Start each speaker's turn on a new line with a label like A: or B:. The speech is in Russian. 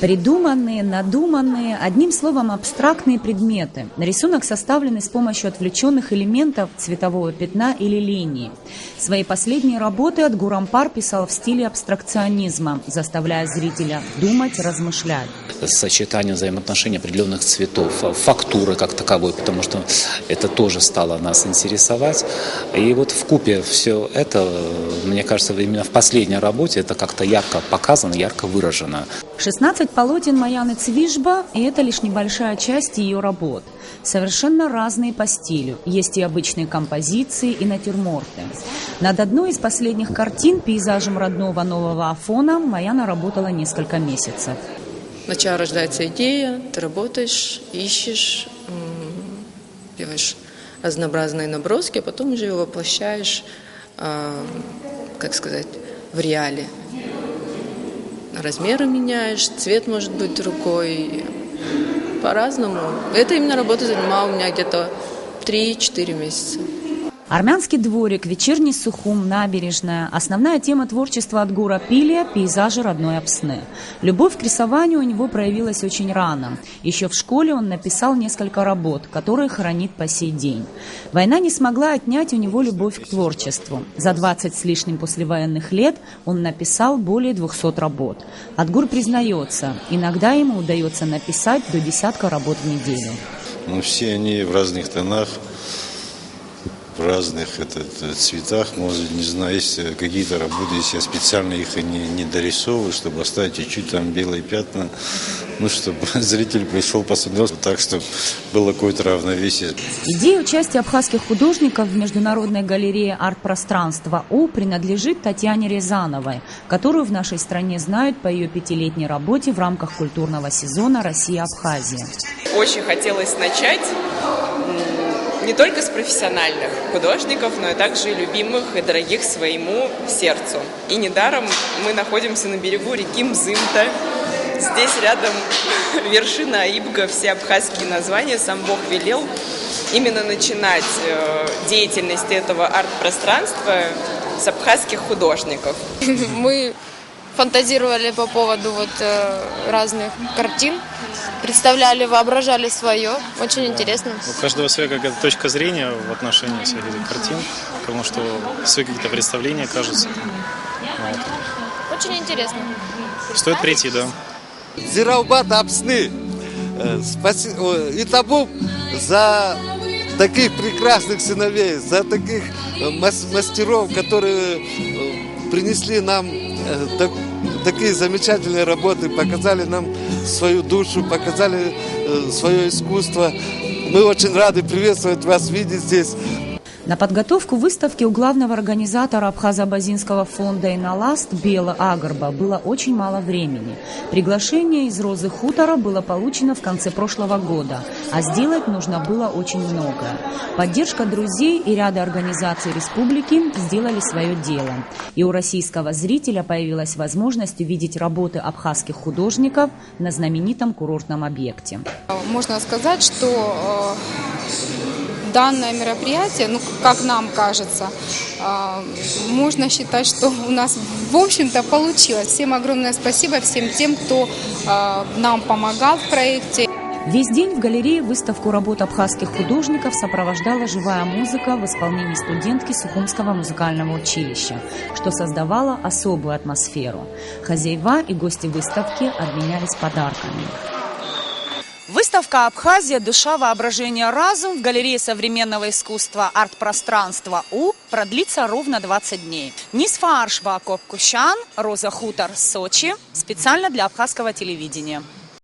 A: Придуманные, надуманные, одним словом, абстрактные предметы. Рисунок составлен с помощью отвлеченных элементов цветового пятна или линии. Свои последние работы Отгур Ампар писал в стиле абстракционизма, заставляя зрителя думать, размышлять.
B: Сочетание взаимоотношений определенных цветов, фактуры как таковой, потому что это тоже стало нас интересовать. И вот вкупе все это, мне кажется, именно в последней работе это как-то ярко показано, ярко выражено.
A: 16 полотен Маяны Цвижба, и это лишь небольшая часть ее работ. Совершенно разные по стилю. Есть и обычные композиции, и натюрморты. Над одной из последних картин, пейзажем родного нового Афона, Маяна работала несколько месяцев.
C: Сначала рождается идея, ты работаешь, ищешь, делаешь разнообразные наброски, а потом уже его воплощаешь, в реале. Размеры меняешь, цвет может быть другой, по-разному. Эта именно работа занимала у меня где-то 3-4 месяца.
A: Армянский дворик, вечерний Сухум, набережная. Основная тема творчества Отгура Пилия – пейзажи родной Апсны. Любовь к рисованию у него проявилась очень рано. Еще в школе он написал несколько работ, которые хранит по сей день. Война не смогла отнять у него любовь к творчеству. За 20 с лишним послевоенных лет он написал более 200 работ. Отгур признается, иногда ему удается написать до 10 работ в неделю.
D: Все они в разных тонах. В разных цветах, может, не знаю, есть какие-то работы, если я специально их не дорисовываю, чтобы оставить чуть-чуть там белые пятна, чтобы зритель пришел, посмотрел, так, чтобы было какое-то равновесие.
A: Идея участия абхазских художников в Международной галерее арт-пространства У принадлежит Татьяне Рязановой, которую в нашей стране знают по ее 5-летней работе в рамках культурного сезона «Россия-Абхазия».
E: Очень хотелось начать не только с профессиональных художников, но и также любимых и дорогих своему сердцу. И недаром мы находимся на берегу реки Мзымта. Здесь рядом вершина Аибга, все абхазские названия. Сам Бог велел именно начинать деятельность этого арт-пространства с абхазских художников.
F: Мы фантазировали по поводу разных картин, представляли, воображали свое. Очень интересно.
G: У каждого своя какая-то точка зрения в отношении всех этих картин, потому что свои какие-то представления кажутся.
F: Очень интересно.
G: Стоит прийти, да.
H: Зираубат Апсны. И тому за таких прекрасных сыновей, за таких мастеров, которые принесли нам такие замечательные работы, показали нам свою душу, показали свое искусство. Мы очень рады приветствовать вас, видеть здесь.
A: На подготовку выставки у главного организатора Абхазо-Абазинского фонда «Иналаст» Бела Агарба было очень мало времени. Приглашение из «Розы хутора» было получено в конце прошлого года, а сделать нужно было очень многое. Поддержка друзей и ряда организаций республики сделали свое дело. И у российского зрителя появилась возможность увидеть работы абхазских художников на знаменитом курортном объекте.
F: Можно сказать, что данное мероприятие, как нам кажется, можно считать, что у нас, в общем-то, получилось. Всем огромное спасибо, всем тем, кто нам помогал в проекте.
A: Весь день в галерее выставку работ абхазских художников сопровождала живая музыка в исполнении студентки Сухумского музыкального училища, что создавало особую атмосферу. Хозяева и гости выставки обменялись подарками. Выставка «Абхазия. Душа, воображение, разум» в галерее современного искусства арт-пространства У продлится ровно 20 дней. Нисфа Аршба Акоп Кущан, Роза Хутор, Сочи. Специально для абхазского телевидения.